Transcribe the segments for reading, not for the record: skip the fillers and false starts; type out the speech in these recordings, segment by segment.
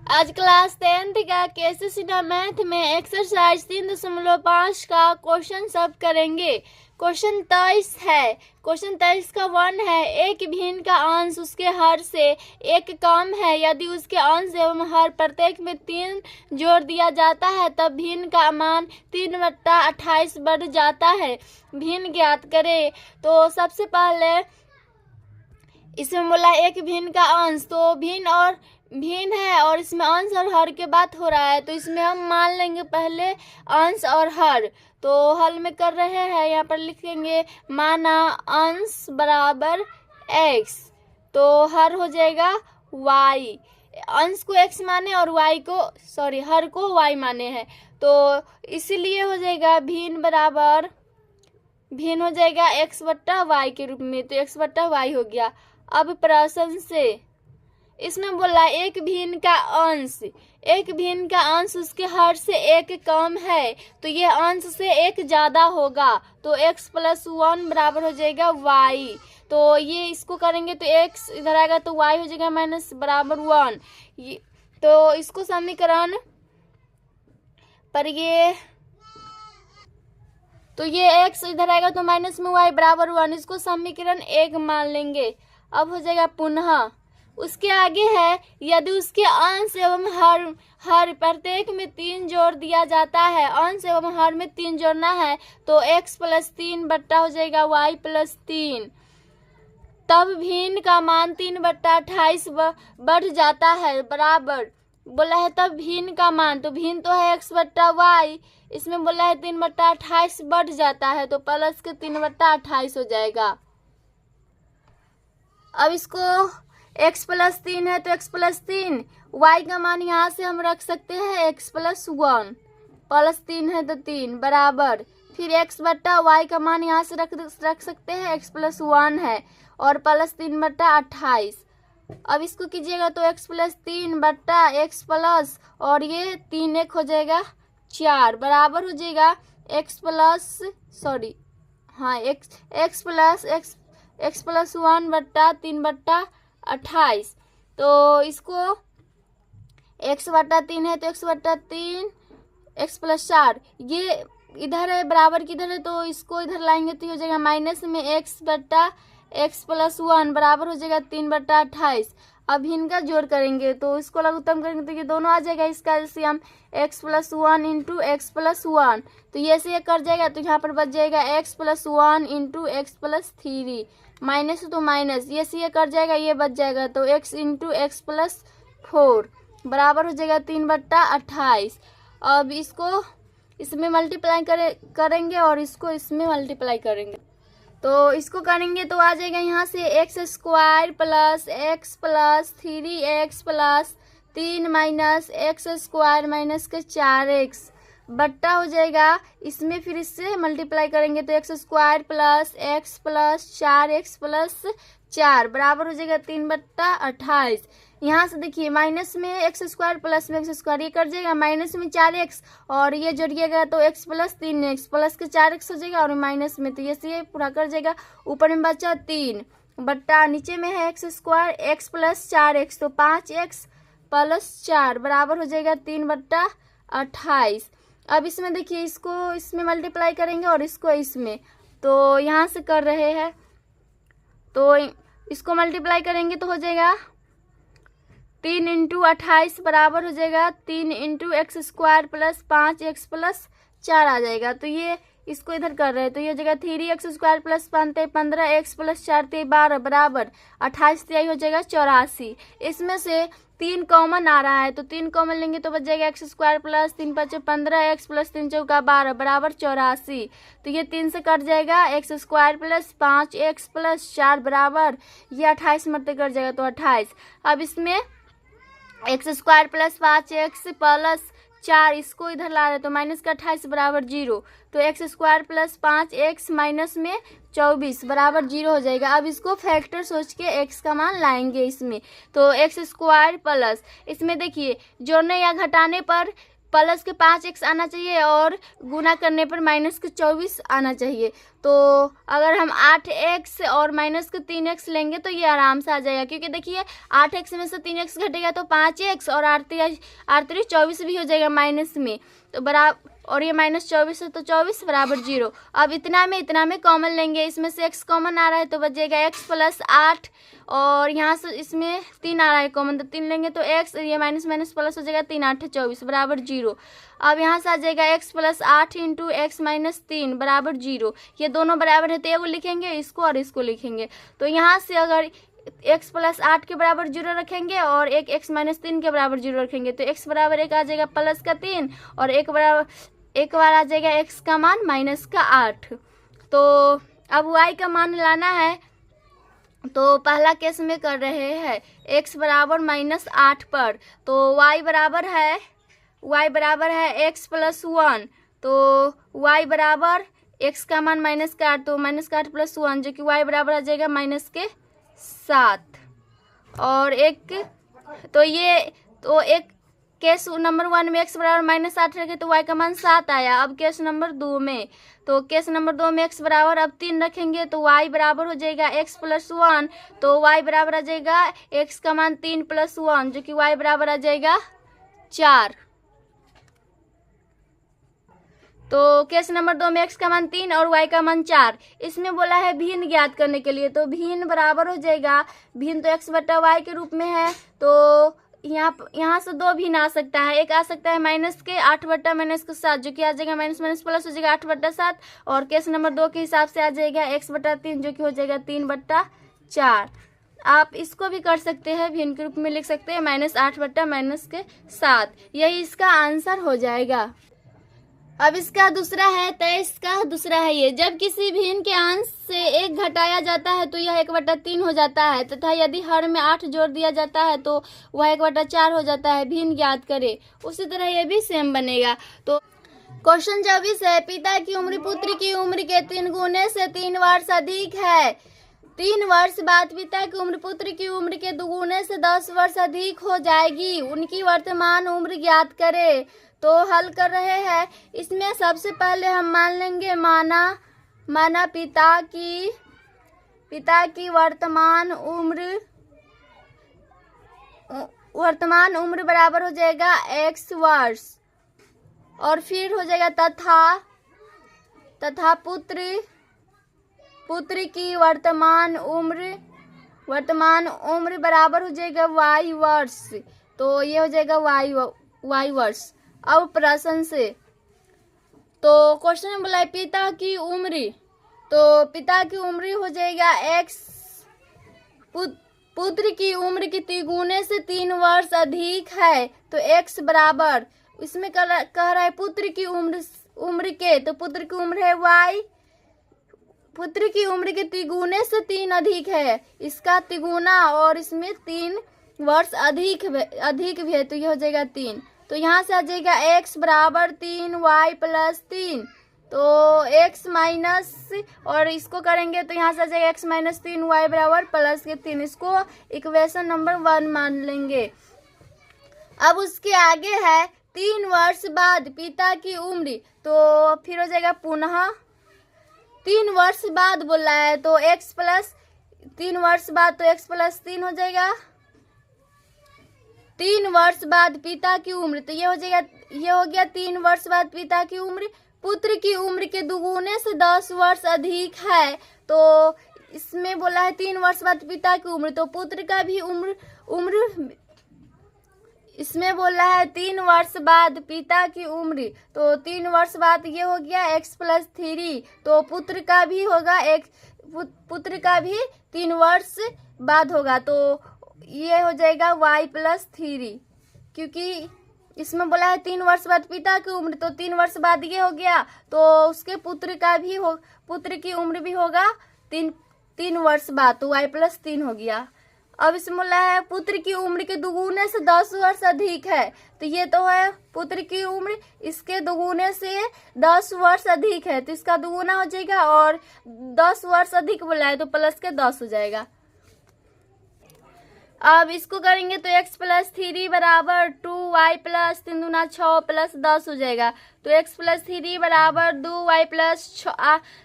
आज class 10th का केसी Sinha math में एक्सरसाइज 3.5 का क्वेश्चन सब करेंगे। क्वेश्चन 23 है। क्वेश्चन 23 का 1 है, एक भिन्न का अंश उसके हर से एक कम है। यदि उसके अंश एवं हर प्रत्येक में 3 जोड़ दिया जाता है तब भिन्न का मान 3/28 बढ़ जाता है। भिन्न ज्ञात करें। तो सबसे पहले इसमें बोला एक भिन्न का अंश, तो भिन्न है और इसमें अंश और हर के बात हो रहा है, तो इसमें हम मान लेंगे पहले अंश और हर। तो हल में कर रहे हैं, यहाँ पर लिखेंगे माना अंश बराबर x, तो हर हो जाएगा y। अंश को x माने और हर को y माने हैं, तो इसीलिए हो जाएगा भिन्न हो जाएगा x/y के रूप में, तो x/y हो गया। अब प्रश्न से इसमें बोला एक भिन्न का अंश उसके हर से एक कम है, तो ये अंश से एक ज्यादा होगा, तो x+1 बराबर हो जाएगा y। तो ये इसको करेंगे तो x इधर आएगा तो y हो जाएगा -1। तो इसको समीकरण पर ये x इधर आएगा तो माइनस में y बराबर 1, इसको समीकरण 1 मान लेंगे। अब हो जाएगा पुनः उसके आगे है, यदि उसके अंश एवं हर प्रत्येक में 3 जोड़ दिया जाता है, अंश एवं हर में 3 जोड़ना है, तो x+3 बट्टा हो जाएगा y+3, तब भिन्न का मान 3/28 बढ़ जाता है बराबर बोला है। तब भिन्न का मान, तो भिन्न तो है x/y, इसमें बोला है 3/28 बढ़ जाता है, तो प्लस के 3/28 हो जाएगा। अब इसको x+3 है तो x+3, y का मान यहाँ से हम रख सकते हैं x+1, +3 है तो 3 बराबर, फिर x/y का मान यहाँ से रख सकते हैं x+1 है और +3/28। अब इसको कीजिएगा तो x+3 बट्टा x+ और ये 3 1 हो जाएगा 4 बराबर हो जाएगा x+1 बट्टा 3/28। तो इसको x/3 है तो x/3 x+4, ये इधर है बराबर किधर है, तो इसको इधर लाएंगे तो हो जाएगा माइनस में x/x+1 बराबर हो जाएगा 3/28। अब इनका जोड़ करेंगे तो इसको लघुत्तम करेंगे तो ये दोनों आ जाएगा, इसका एलसीएम x+1 × x+1, तो ये से ये कर जाएगा, तो यहाँ पर बच जाएगा x+1 × x+3, माइनस तो माइनस, ये से ये कर जाएगा, ये बच जाएगा, तो x × x+4 बराबर हो जाएगा 3/28। अब इसको इसमें मल्टीप्लाई करेंगे और इसको इसमें मल्टीप्लाई करेंगे, तो इसको करेंगे तो आ जाएगा यहाँ से x² + x + 3x + 3 - x² - 4x बट्टा हो जाएगा, इसमें फिर इससे मल्टीप्लाई करेंगे तो x² + x + 4x + 4 बराबर हो जाएगा 3/28। यहाँ से देखिए माइनस में x² प्लस में x², ये कर जाएगा माइनस में 4x और ये जोड़िएगा तो x + 3x प्लस के 4x हो जाएगा और माइनस में, तो ये से ये पूरा कर जाएगा, ऊपर में बचा 3 बट्टा नीचे में है x² x + 4x, तो 5x + 4 बराबर हो जाएगा 3/28। अब इसमें देखिए इसको इसमें मल्टीप्लाई करेंगे और इसको इसमें, तो यहाँ से कर रहे हैं, तो इसको मल्टीप्लाई करेंगे तो हो जाएगा 3 × 28 बराबर हो जाएगा 3 × x² + 5x + 4 आ जाएगा। तो ये इसको इधर कर रहे हैं तो ये हो जाएगा 3x² + 5 15x + 4 12 बराबर 28 तिहाई हो जाएगा 84। इसमें से 3 कॉमन आ रहा है, तो 3 कॉमन लेंगे तो बच जाएगा x² + 3 5 15x + 3 4 12 बराबर 84। तो ये 3 से कट जाएगा, x² + 5x + 4 बराबर ये 28 मरते कट जाएगा तो 28। अब इसमें x² + 5x + 4 इसको इधर ला रहे तो माइनस का 28 बराबर 0, तो x² + 5x माइनस में 24 बराबर 0 हो जाएगा। अब इसको फैक्टर सोच के x का मान लाएंगे इसमें, तो x² प्लस इसमें देखिए जोड़ने या घटाने पर प्लस के 5x आना चाहिए और गुना करने पर माइनस के 24 आना चाहिए। तो अगर हम 8x और माइनस के 3x लेंगे तो ये आराम से आ जाएगा, क्योंकि देखिए 8x में से 3x घटेगा तो 5x और 8×3 24 भी हो जाएगा माइनस में, तो बराबर, और ये -24 है तो 24 बराबर 0। अब इतना में कॉमन लेंगे, इसमें से x कॉमन आ रहा है तो बच जाएगा x + 8, और यहाँ से इसमें 3 आ रहा है कॉमन तो 3 लेंगे तो x, ये माइनस माइनस प्लस हो जाएगा, 3 8 24 बराबर 0। अब यहाँ से आ जाएगा x + 8 × x - 3 बराबर 0। ये दोनों बराबर है तो ये वो लिखेंगे, इसको और इसको लिखेंगे। तो यहाँ से अगर x + 8 के बराबर 0 रखेंगे और एक x - 3 के बराबर 0 रखेंगे तो x बराबर 1 आ जाएगा प्लस का 3, और एक बार आ जाएगा x का मान -8। तो अब y का मान लाना है, तो पहला केस में कर रहे हैं x बराबर -8 पर, तो y बराबर है x + 1, तो y बराबर x का मान -8, तो -8 + 1 जो कि y बराबर आ जाएगा -7। और एक केस नंबर 1 में x बराबर -8 रखे तो y का मान 7 आया। अब केस नंबर 2 में, तो केस नंबर 2 में x बराबर अब 3 रखेंगे तो y बराबर हो जाएगा x + 1, तो y बराबर आ जाएगा x का मान 3 + 1 जो कि y बराबर आ जाएगा 4। तो केस नंबर 2 में x का मान 3 और y का मान 4। इसमें बोला है भिन्न ज्ञात करने के लिए, तो भिन्न बराबर हो जाएगा, भिन्न तो x बटा y के रूप में है, तो यहाँ से 2 भिन्न आ सकता है। एक आ सकता है -8 बटा -7 जो कि आ जाएगा माइनस माइनस प्लस हो जाएगा 8/7, और केस नंबर 2 के हिसाब से आ जाएगा x बटा 3 जो कि हो जाएगा 3/4। आप इसको भी कर सकते हैं, भिन्न के रूप में लिख सकते हैं -8 बटा -7। यही इसका आंसर हो जाएगा। अब इसका दूसरा है, तो इसका दूसरा है ये, जब किसी भिन्न के अंश से 1 घटाया जाता है तो यह 1/3 हो जाता है, तथा यदि हर में 8 जोड़ दिया जाता है तो वह 1/4 हो जाता है। भिन्न ज्ञात करें। उसी तरह ये भी सेम बनेगा। तो क्वेश्चन 24 है, पिता की उम्र पुत्र की उम्र के 3 गुने से 3 वर्ष अधिक है। 3 वर्ष बाद पिता की उम्र पुत्र की उम्र के 2 गुने से 10 वर्ष अधिक हो जाएगी। उनकी वर्तमान उम्र ज्ञात करें। तो हल कर रहे हैं। इसमें सबसे पहले हम मान लेंगे माना पिता की वर्तमान उम्र बराबर हो जाएगा x वर्ष, और फिर हो जाएगा तथा पुत्र की वर्तमान उम्र बराबर हो जाएगा y वर्ष, तो ये हो जाएगा y वर्ष। अब प्रश्न से, तो क्वेश्चन में बोला है पिता की उम्र, तो पिता की उम्र हो जाएगा x, पुत्र की उम्र के 3 गुने से 3 वर्ष अधिक है, तो x बराबर, इसमें कह रहा है पुत्र की उम्र के, तो पुत्र की उम्र है y, पुत्र की उम्र के 3 गुने से 3 अधिक है, इसका तिगुना, और इसमें 3 वर्ष अधिक भी है, तो ये हो जाएगा 3। तो यहाँ से आ जाएगा x बराबर 3 y + 3, तो x माइनस, और इसको करेंगे तो यहाँ से आ जाएगा x - 3 y बराबर +3। इसको इक्वेशन नंबर 1 मान लेंगे। अब उसके आगे है 3 वर्ष बाद पिता की उम्र, तो फिर हो जाएगा पुनः 3 वर्ष बाद बोला है, तो x + 3 वर्ष बाद तो x + 3 हो जाएगा। 3 वर्ष बाद पिता की उम्र, तो ये हो गया 3 वर्ष बाद पिता की उम्र पुत्र की उम्र के 2 गुने से 10 वर्ष अधिक है। तो इसमें बोला है 3 वर्ष बाद पिता की उम्र, तो पुत्र का भी उम्र इसमें बोला है 3 वर्ष बाद पिता की उम्र, तो 3 वर्ष बाद ये हो गया x + 3, तो पुत्र का भी 3 वर्ष बाद होगा, तो ये हो जाएगा y + 3, क्योंकि इसमें बोला है 3 वर्ष बाद पिता की उम्र, तो 3 वर्ष बाद ये हो गया, तो उसके पुत्र की उम्र भी होगा 3 वर्ष बाद, तो y + 3 हो गया। अब इसमें बोला है पुत्र की उम्र के 2 गुने से 10 वर्ष अधिक है, तो ये तो है पुत्र की उम्र, इसके 2 गुने से 10 वर्ष अधिक है, तो इसका 2 गुना हो जाएगा, और 10 वर्ष अधिक बोला है तो प्लस के 10 हो जाएगा। अब इसको करेंगे तो x प्लस 3 बराबर 2y प्लस 3 दूना 6 प्लस 10 हो जाएगा। तो x प्लस 3 बराबर 2y प्लस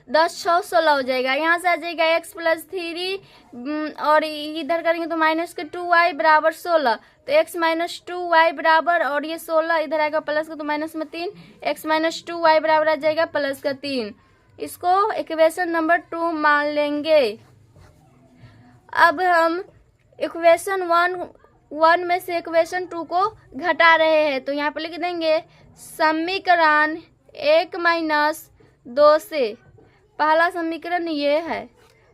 10 6 16 हो जाएगा। यहाँ से आ जाएगा x प्लस 3 और इधर करेंगे तो माइनस के 2y बराबर 16। तो x माइनस 2y बराबर और ये 16 इधर आएगा प्लस का तो माइनस में 3, x माइनस 2y बराबर आ जाएगा प्लस का 3। इसको इक्वेशन नंबर 2 मान लेंगे। अब हम इक्वेशन 1 में से इक्वेशन 2 को घटा रहे हैं तो यहाँ पर लिख देंगे समीकरण 1 माइनस 2 से। पहला समीकरण ये है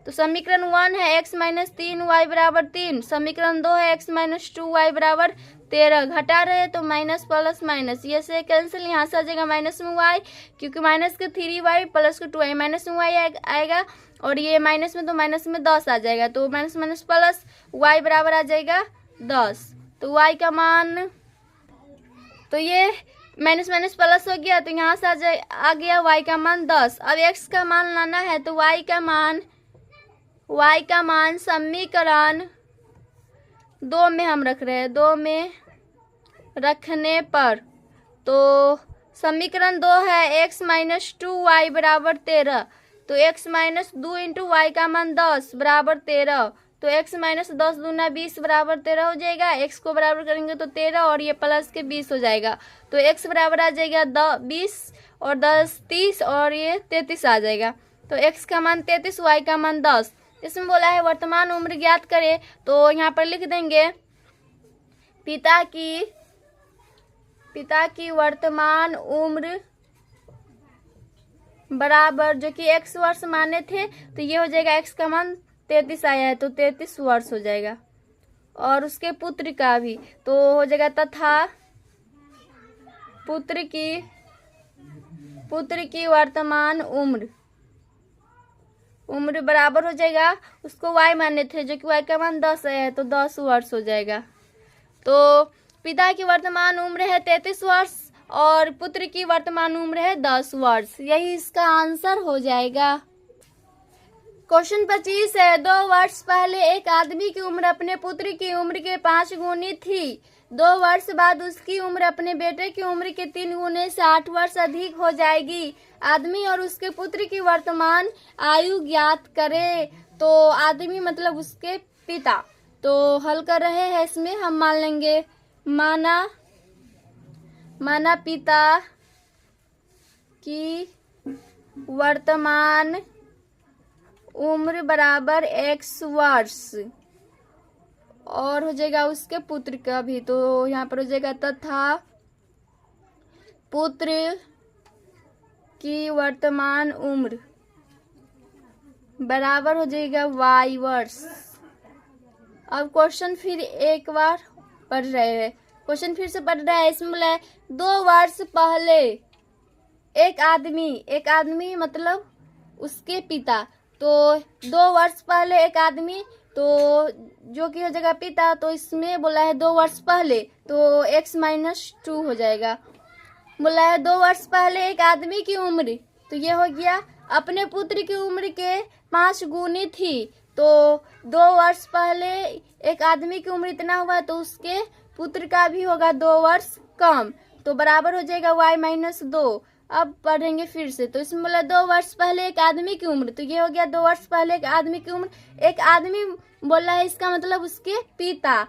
तो समीकरण 1 है x माइनस 3y बराबर 3, समीकरण 2 है x माइनस 2y बराबर 13। घटा रहे तो माइनस प्लस माइनस ये से कैंसिल, यहाँ से आ जाएगा माइनस में y क्योंकि माइनस के 3y प्लस के 2y माइनस में y आएगा और ये माइनस में तो माइनस में 10 आ जाएगा। तो माइनस माइनस प्लस y बराबर आ जाएगा 10। तो y का मान तो ये माइनस माइनस प्लस हो गया तो यहाँ से आ गया y का मान 10। अब x का मान लाना है तो y का मान समीकरण 2 में हम रख रहे हैं। 2 में रखने पर तो समीकरण 2 है x माइनस 2y बराबर 13। तो x माइनस 2 इंटू वाई का मान 10 बराबर 13। तो x माइनस 10 दूना 20 बराबर 13 हो जाएगा। x को बराबर करेंगे तो 13 और ये प्लस के 20 हो जाएगा। तो x बराबर आ जाएगा 20 और 10 30 और ये 33 आ जाएगा। तो x का मान 33, y का मान 10। इसमें बोला है वर्तमान उम्र ज्ञात करें तो यहाँ पर लिख देंगे पिता की वर्तमान उम्र बराबर जो कि x वर्ष माने थे तो ये हो जाएगा x का मान 33 आया है तो 33 वर्ष हो जाएगा। और उसके पुत्र का भी तो हो जाएगा तथा पुत्र की वर्तमान उम्र बराबर हो जाएगा उसको y माने थे जो कि y का मान 10 है तो 10 वर्ष हो जाएगा। तो पिता की वर्तमान उम्र है 33 वर्ष और पुत्र की वर्तमान उम्र है 10 वर्ष। यही इसका आंसर हो जाएगा। क्वेश्चन 25 है 2 वर्ष पहले एक आदमी की उम्र अपने पुत्र की उम्र के 5 गुनी थी। 2 वर्ष बाद उसकी उम्र अपने बेटे की उम्र के 3 गुने से 8 वर्ष अधिक हो जाएगी। आदमी और उसके पुत्र की वर्तमान आयु ज्ञात करे। तो आदमी मतलब उसके पिता। तो हल कर रहे हैं इसमें हम मान लेंगे माना पिता की वर्तमान उम्र बराबर x वर्ष और हो जाएगा उसके पुत्र का भी। तो यहाँ पर हो जाएगा तथा पुत्र की वर्तमान उम्र बराबर हो जाएगा y वर्ष। अब क्वेश्चन फिर एक बार पढ़ रहे हैं। क्वेश्चन फिर से पढ़ रहा है। इसमें बोला है 2 वर्ष पहले एक आदमी मतलब उसके पिता। तो 2 वर्ष पहले एक आदमी तो जो कि हो जाएगा पिता। तो इसमें बोला है 2 वर्ष पहले तो x माइनस 2 हो जाएगा। बोला है 2 वर्ष पहले एक आदमी की उम्र तो ये हो गया अपने पुत्र की उम्र के 5 गुनी थी। तो 2 वर्ष पहले एक आदमी की उम्र इतना हुआ तो उसके पुत्र का भी होगा 2 वर्ष कम तो बराबर हो जाएगा y माइनस 2। अब पढ़ेंगे फिर से। तो इसमें बोला 2 वर्ष पहले एक आदमी की उम्र तो ये हो गया 2 वर्ष पहले एक आदमी की उम्र। एक आदमी बोला है इसका मतलब उसके पिता।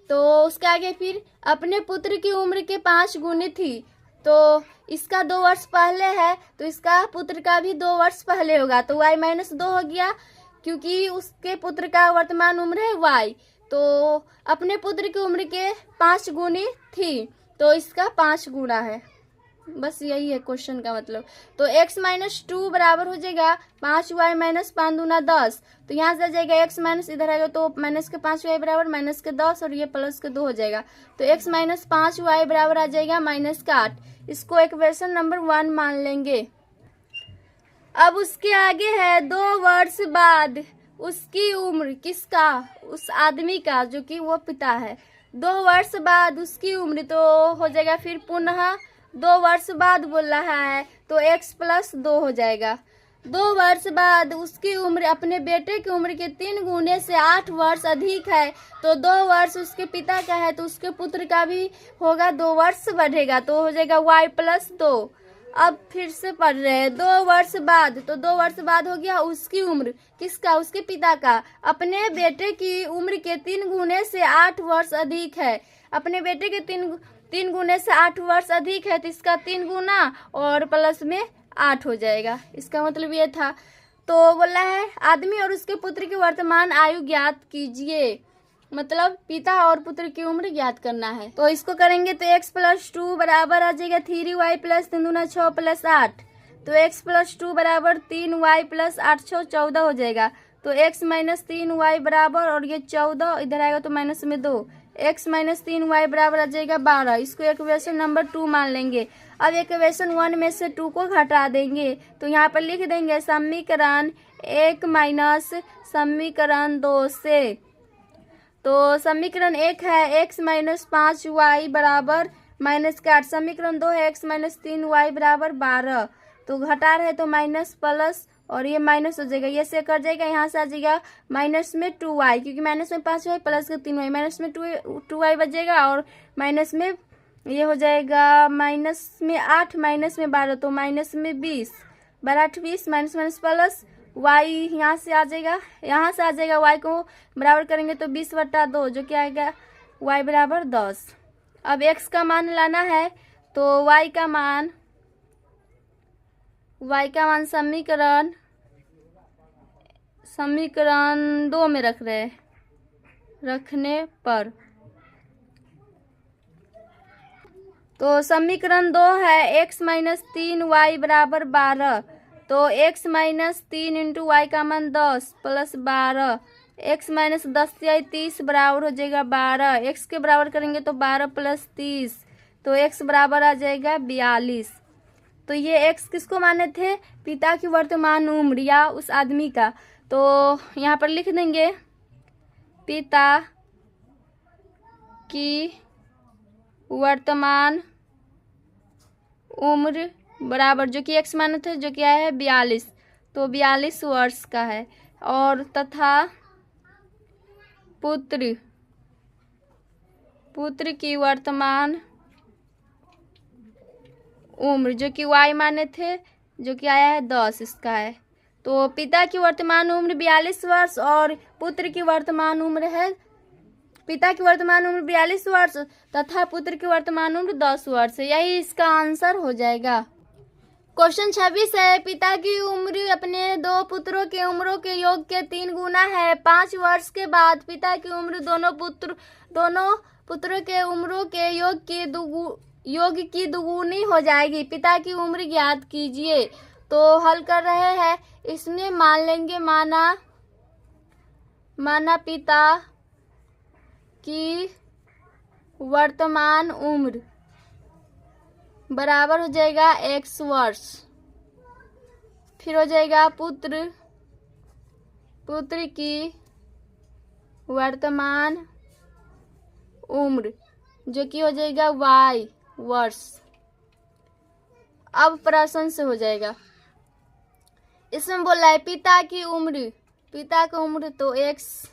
तो उसके आगे फिर अपने पुत्र की उम्र के 5 गुनी थी। तो इसका 2 वर्ष पहले है तो इसका पुत्र का भी 2 वर्ष पहले होगा। तो y माइनस 2 हो गया क्योंकि उसके पुत्र का वर्तमान उम्र है y। तो अपने पुत्र की उम्र के 5 गुनी थी तो इसका 5 गुना है। बस यही है क्वेश्चन का मतलब। तो x माइनस 2 बराबर हो जाएगा 5y माइनस 5 दूना 10। तो यहाँ से आ जाएगा x माइनस इधर आएगा तो माइनस के 5y बराबर माइनस के 10 और ये प्लस के 2 हो जाएगा। तो x माइनस 5y बराबर आ जाएगा माइनस का 8। इसको इक्वेशन नंबर 1 मान लेंगे। अब उसके आगे है 2 वर्ष बाद उसकी उम्र किसका, उस आदमी का जो कि वो पिता है। 2 वर्ष बाद उसकी उम्र तो हो जाएगा फिर पुनः 2 वर्ष बाद बोल रहा है तो x प्लस 2 हो जाएगा। 2 वर्ष बाद उसकी उम्र अपने बेटे की उम्र के 3 गुने से 8 वर्ष अधिक है, तो 2 वर्ष उसके पिता का है तो उसके पुत्र का भी होगा, 2 वर्ष बढ़ेगा तो हो जाएगा y प्लस 2। अब फिर से पढ़ रहे हैं 2 वर्ष बाद, तो 2 वर्ष बाद हो गया उसकी उम्र, किसका, उसके पिता का, अपने बेटे की उम्र के 3 गुने से 8 वर्ष अधिक है। अपने बेटे के 3 गुने से 8 वर्ष अधिक है तो इसका 3 गुना और प्लस में 8 हो जाएगा। इसका मतलब ये था। तो बोला है आदमी और उसके पुत्र की वर्तमान आयु ज्ञात कीजिए, मतलब पिता और पुत्र की उम्र ज्ञात करना है। तो इसको करेंगे तो x प्लस 2 बराबर आ जाएगा 3y प्लस 3 दूना 6 प्लस 8, तो x प्लस 2 बराबर 3y प्लस 8 6 14 हो जाएगा। तो x माइनस 3y बराबर, और ये 14 इधर आएगा तो माइनस में 2, x माइनस 3y बराबर आ जाएगा 12। इसको इक्वेशन नंबर 2 मान लेंगे। अब इक्वेशन 1 में से 2 को घटा देंगे तो यहाँ पर लिख देंगे समीकरण 1 माइनस समीकरण 2 से। तो समीकरण 1 है x माइनस 5y बराबर माइनस के 8, समीकरण 2 है x माइनस 3y बराबर 12। तो घटा रहे तो माइनस प्लस और ये माइनस हो जाएगा, ये से कट जाएगा, यहाँ से आ जाएगा माइनस में 2y, क्योंकि माइनस में 5y प्लस का 3y, माइनस में 2y बचेगा और माइनस में ये हो जाएगा माइनस में 8 माइनस में 12, तो माइनस में 20, 12 8 20 माइनस माइनस प्लस y यहाँ से आ जाएगा, यहाँ से आ जाएगा y को बराबर करेंगे तो 20/2 जो क्या आएगा y बराबर 10। अब x का मान लाना है तो y का मान समीकरण 2 में रखने पर, तो समीकरण 2 है x माइनस 3y बराबर 12, तो x माइनस 3 इंटू वाई का मान 10 प्लस 12, x माइनस 10 या 30 बराबर हो जाएगा 12, x के बराबर करेंगे तो 12 प्लस 30, तो x बराबर आ जाएगा 42। तो ये x किसको माने थे, पिता की वर्तमान उम्र या उस आदमी का। तो यहाँ पर लिख देंगे पिता की वर्तमान उम्र बराबर जो कि x माने थे जो क्या है 42, तो 42 वर्ष का है, और तथा पुत्र की वर्तमान उम्र जो कि y माने थे जो कि आया है 10 इसका है। तो पिता की वर्तमान उम्र 42 वर्ष और पुत्र की वर्तमान उम्र है, पिता की वर्तमान उम्र 42 वर्ष तथा पुत्र की वर्तमान उम्र 10 वर्ष है, यही इसका आंसर हो जाएगा। क्वेश्चन 26 है पिता की उम्र अपने 2 पुत्रों के उम्रों के योग के 3 गुना है। 5 वर्ष के बाद पिता की उम्र दोनों पुत्रों के उम्रों के योग की दुगुनी हो जाएगी। पिता की उम्र ज्ञात कीजिए। तो हल कर रहे हैं, इसमें मान लेंगे माना पिता की वर्तमान उम्र बराबर हो जाएगा x वर्ष, फिर हो जाएगा पुत्र की वर्तमान उम्र जो कि हो जाएगा y वर्ष। अब प्रश्न से हो जाएगा, इसमें बोला है पिता की उम्र तो x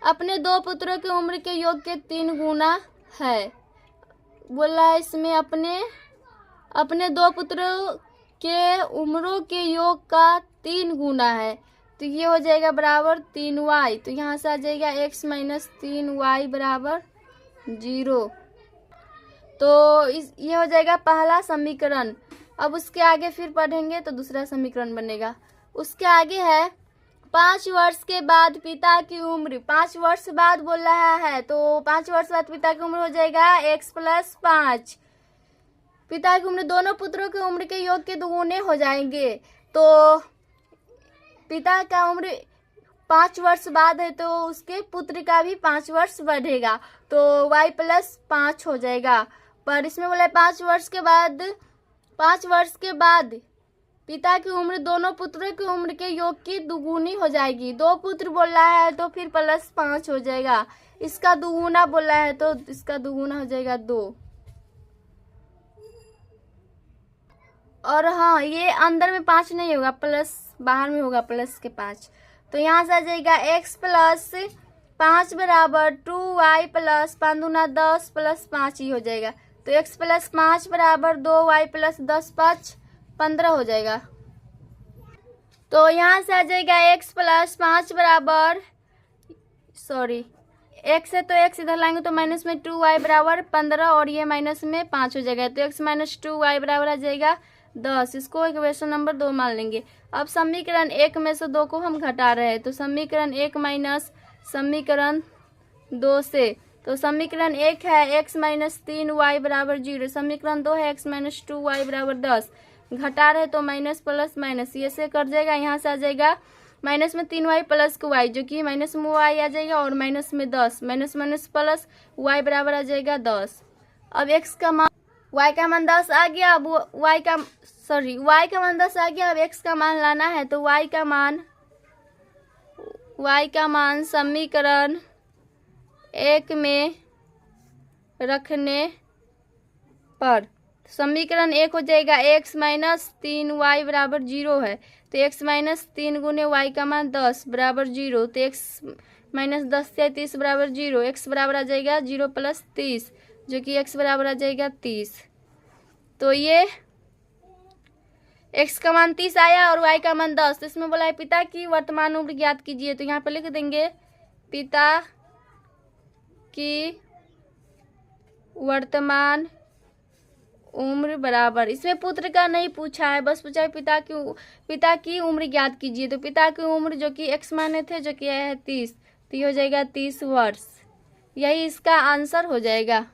अपने 2 पुत्रों की उम्र के योग के 3 गुना है। बोला है इसमें अपने 2 पुत्रों के उम्रों के योग का 3 गुना है, तो ये हो जाएगा बराबर 3y, तो यहाँ से आ जाएगा x माइनस 3y बराबर 0। तो ये हो जाएगा पहला समीकरण। अब उसके आगे फिर पढ़ेंगे तो दूसरा समीकरण बनेगा। उसके आगे है 5 वर्ष के बाद पिता की उम्र, 5 वर्ष बाद बोल रहा है तो 5 वर्ष बाद पिता की उम्र हो जाएगा x प्लस 5। पिता की उम्र दोनों पुत्रों की उम्र के योग के दुगुने हो जाएंगे, तो पिता का उम्र 5 वर्ष बाद है तो उसके पुत्र का भी 5 वर्ष बढ़ेगा, तो y प्लस 5 हो जाएगा। पर इसमें बोला 5 वर्ष के बाद पिता की उम्र दोनों पुत्रों की उम्र के योग की दुगुनी हो जाएगी। 2 पुत्र बोल रहा है तो फिर प्लस 5 हो जाएगा, इसका दुगुना बोल रहा है तो इसका दुगुना हो जाएगा 2। और हाँ, ये अंदर में 5 नहीं होगा, प्लस बाहर में होगा प्लस के 5। तो यहाँ से आ जाएगा x प्लस 5 बराबर 2y प्लस 5 दूना 10 प्लस 5 ही हो जाएगा। तो x प्लस 5 बराबर 2y प्लस 10 5 15 हो जाएगा। तो यहाँ से आ जाएगा x प्लस 5 बराबर x है तो x इधर लाएंगे तो माइनस में 2y बराबर 15 और ये माइनस में 5 हो जाएगा। तो x माइनस 2y बराबर आ जाएगा 10। इसको इक्वेशन नंबर 2 मान लेंगे। अब समीकरण 1 में से 2 को हम घटा रहे हैं, तो समीकरण 1 माइनस समीकरण 2 से, तो समीकरण 1 है x माइनस 3y बराबर 0, समीकरण 2 है x माइनस 2y बराबर 10। घटा रहे तो माइनस प्लस माइनस ये से कट जाएगा। यहाँ से आ जाएगा माइनस में 3y प्लस को y, जो कि माइनस में y आ जाएगा, और माइनस में 10, माइनस माइनस प्लस y बराबर आ जाएगा 10। अब x का मान y का मान 10 आ गया। अब y का मान 10 आ गया। अब x का मान लाना है, तो y का मान समीकरण 1 में रखने पर समीकरण 1 हो जाएगा x माइनस 3y बराबर 0 है, तो x माइनस 3 गुने y का मान 10 बराबर 0, तो x माइनस 10 से 30 बराबर 0, x बराबर आ जाएगा 0 प्लस 30, जो कि x बराबर आ जाएगा 30। तो ये x का मान 30 आया और y का मान 10। तो इसमें बोला है पिता की वर्तमान उम्र ज्ञात कीजिए, तो यहाँ पे लिख देंगे पिता की वर्तमान उम्र बराबर, इसमें पुत्र का नहीं पूछा है, बस पूछा है पिता की उम्र ज्ञात कीजिए। तो पिता की उम्र जो कि x माने थे, जो कि है 30, तो ये हो जाएगा 30 वर्ष। यही इसका आंसर हो जाएगा।